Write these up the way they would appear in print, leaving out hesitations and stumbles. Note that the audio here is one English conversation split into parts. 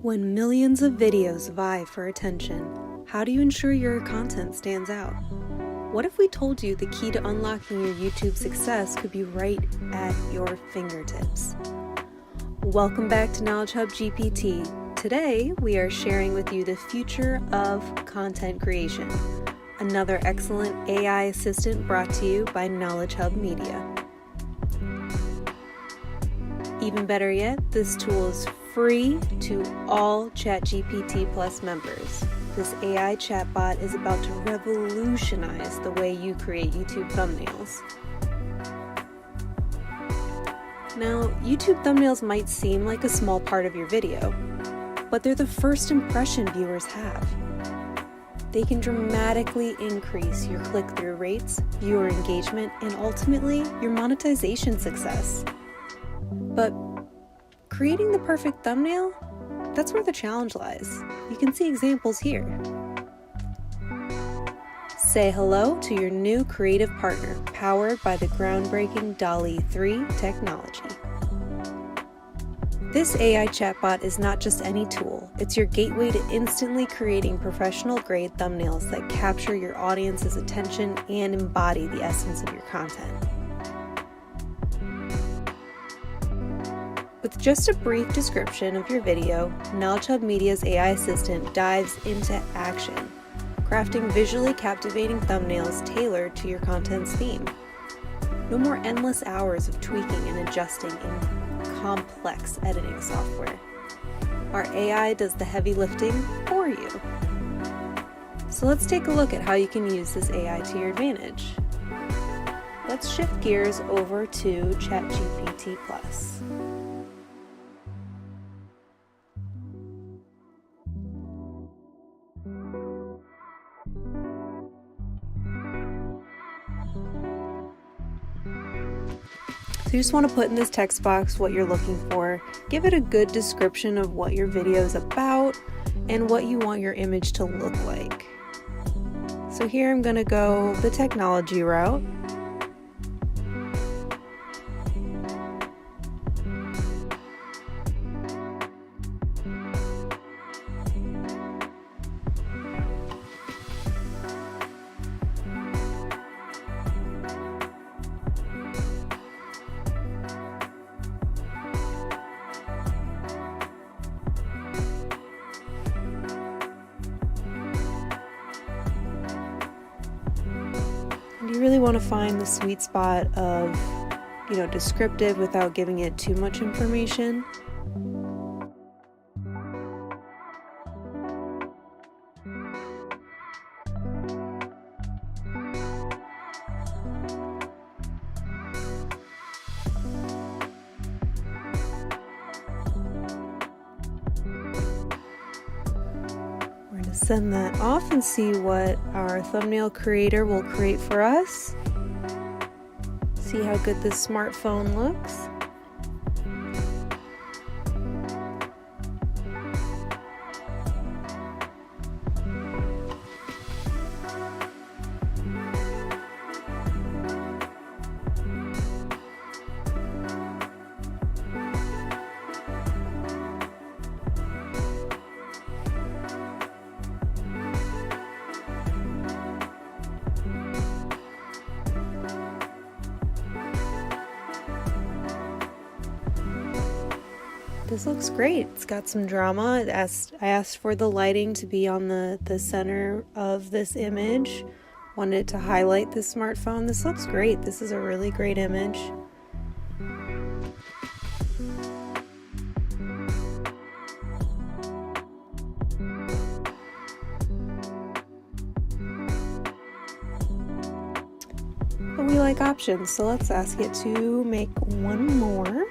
When millions of videos vie for attention, how do you ensure your content stands out? What if we told you the key to unlocking your YouTube success could be right at your fingertips? Welcome back to Knowledge Hub GPT. Today, we are sharing with you the future of content creation, another excellent AI assistant brought to you by Knowledge Hub Media. Even better yet, this tool is free to all ChatGPT Plus members. This AI chatbot is about to revolutionize the way you create YouTube thumbnails. Now, YouTube thumbnails might seem like a small part of your video, but they're the first impression viewers have. They can dramatically increase your click-through rates, viewer engagement, and ultimately your monetization success. But creating the perfect thumbnail, that's where the challenge lies. You can see examples here. Say hello to your new creative partner, powered by the groundbreaking DALL 3 technology. This AI chatbot is not just any tool, it's your gateway to instantly creating professional-grade thumbnails that capture your audience's attention and embody the essence of your content. With just a brief description of your video, Knowledge Hub Media's AI assistant dives into action, crafting visually captivating thumbnails tailored to your content's theme. No more endless hours of tweaking and adjusting in complex editing software. Our AI does the heavy lifting for you. So let's take a look at how you can use this AI to your advantage. Let's shift gears over to ChatGPT Plus. So you just want to put in this text box what you're looking for, give it a good description of what your video is about and what you want your image to look like. So here I'm going to go the technology route. You really want to find the sweet spot of, descriptive without giving it too much information. Send that off and see what our thumbnail creator will create for us. See how good this smartphone looks. This looks great. It's got some drama. I asked for the lighting to be on the center of this image. Wanted it to highlight the smartphone. This looks great. This is a really great image. But we like options, so let's ask it to make one more.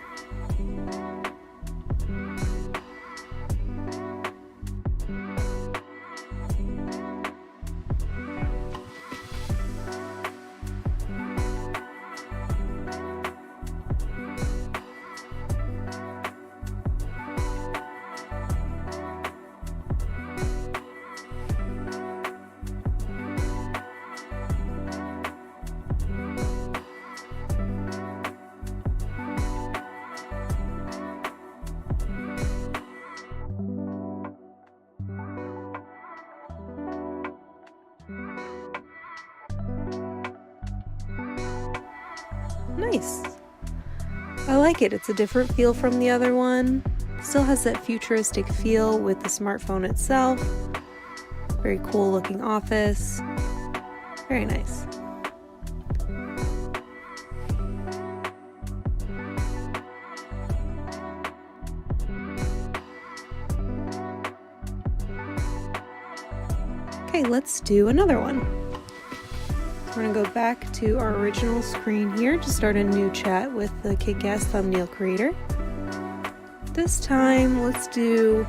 Nice. I like it. It's a different feel from the other one. Still has that futuristic feel with the smartphone itself. Very cool looking office. Very nice. Okay, let's do another one. We're going to go back to our original screen here to start a new chat with the kick-ass thumbnail creator. This time, let's do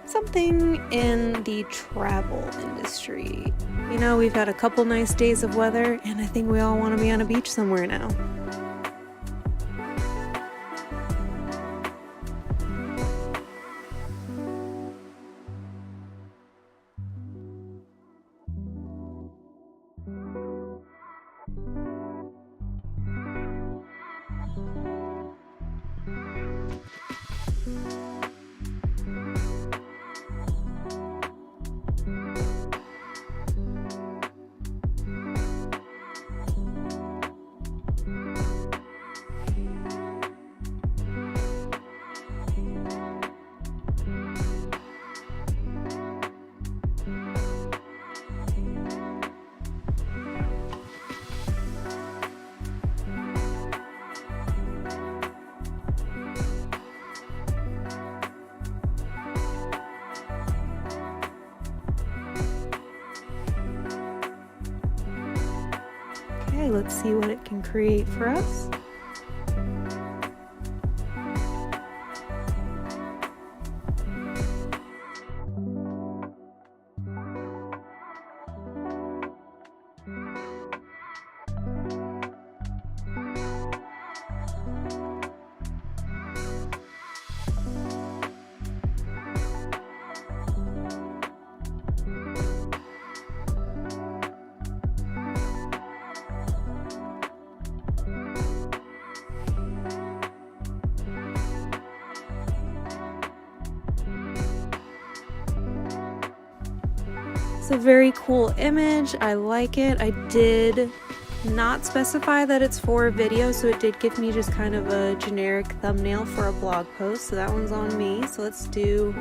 something in the travel industry. You know, we've had a couple nice days of weather, and I think we all want to be on a beach somewhere now. Okay, let's see what it can create for us. It's a very cool image. I like it. I did not specify that it's for a video, so it did give me just kind of a generic thumbnail for a blog post, so that one's on me. So let's do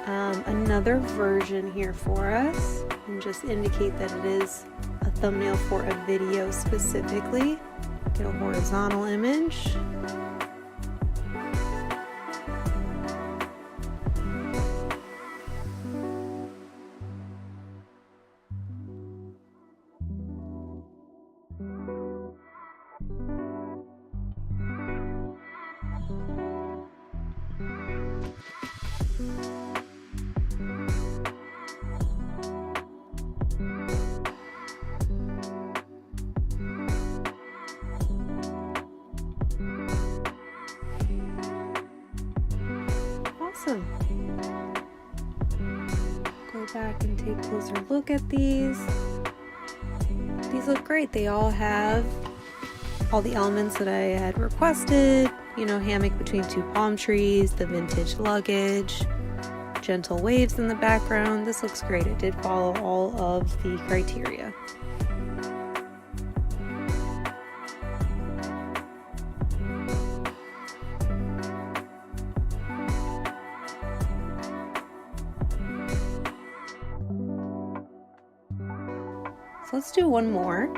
another version here for us and just indicate that it is a thumbnail for a video specifically. Get a horizontal image. Awesome. Go back and take a closer look at these. These look great. They all have all the elements that I had requested. You know, hammock between two palm trees, the vintage luggage, gentle waves in the background. This looks great. It did follow all of the criteria. So let's do one more.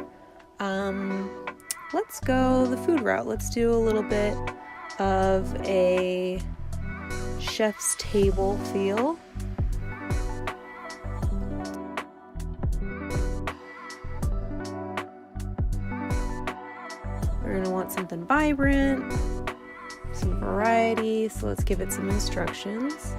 Let's go the food route. Let's do a little bit of a chef's table feel. We're gonna want something vibrant, some variety, so let's give it some instructions.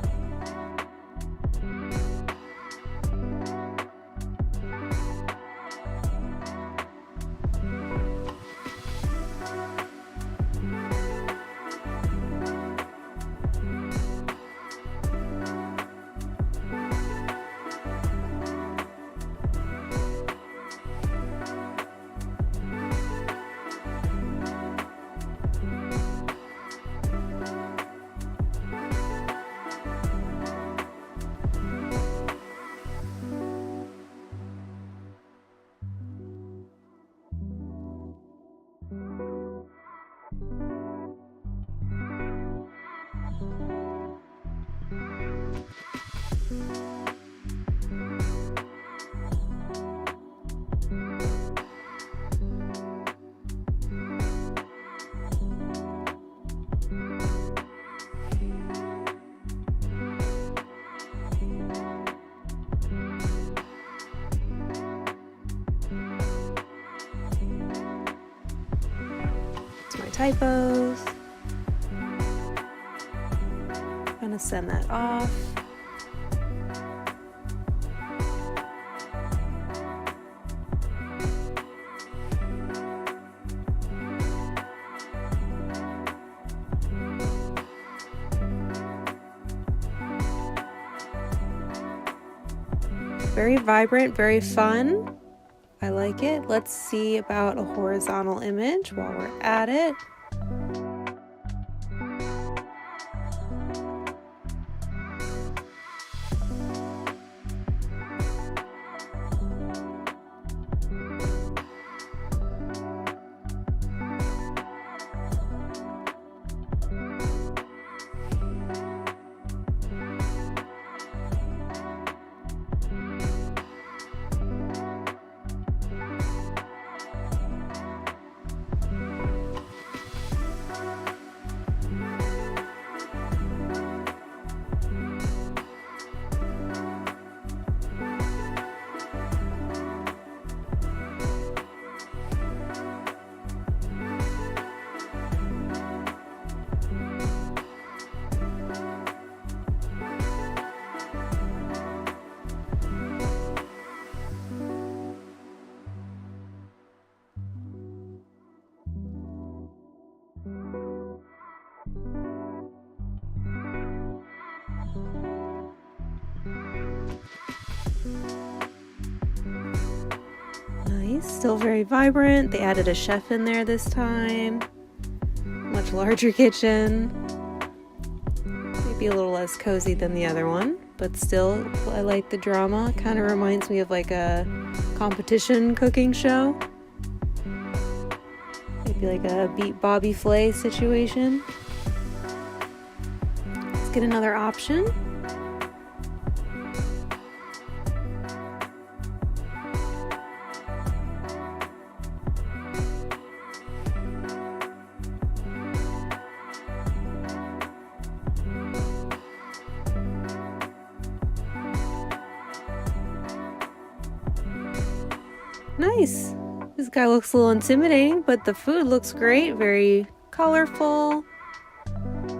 typos. I'm gonna send that off. Very vibrant, very fun. I like it. Let's see about a horizontal image while we're at it. Still very vibrant. They added a chef in there this time. Much larger kitchen. Maybe a little less cozy than the other one, but still I like the drama. Kind of reminds me of like a competition cooking show. Maybe like a Beat Bobby Flay situation. Let's get another option. Nice. This guy looks a little intimidating, but the food looks great. Very colorful.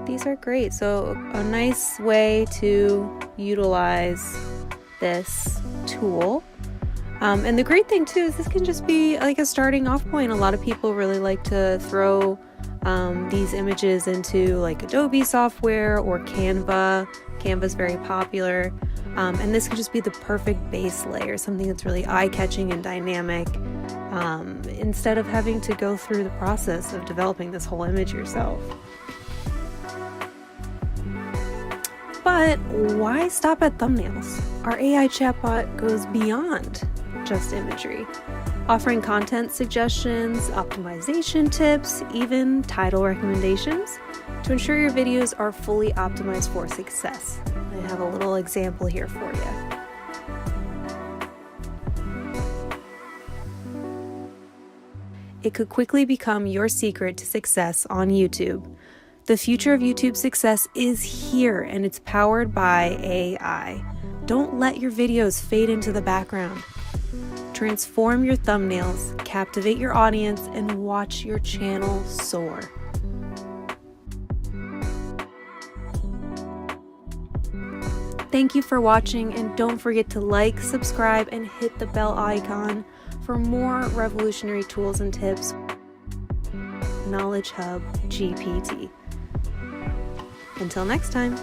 These are great. So a nice way to utilize this tool. And the great thing too is this can just be like a starting off point. A lot of people really like to throw these images into like Adobe software or Canva. Canva's very popular. And this could just be the perfect base layer, something that's really eye-catching and dynamic, instead of having to go through the process of developing this whole image yourself. But why stop at thumbnails? Our AI chatbot goes beyond just imagery, offering content suggestions, optimization tips, even title recommendations to ensure your videos are fully optimized for success. I have a little example here for you. It could quickly become your secret to success on YouTube. The future of YouTube success is here, and it's powered by AI. Don't let your videos fade into the background. Transform your thumbnails, captivate your audience, and watch your channel soar. Thank you for watching, and don't forget to like, subscribe, and hit the bell icon for more revolutionary tools and tips. Knowledge Hub GPT. Until next time.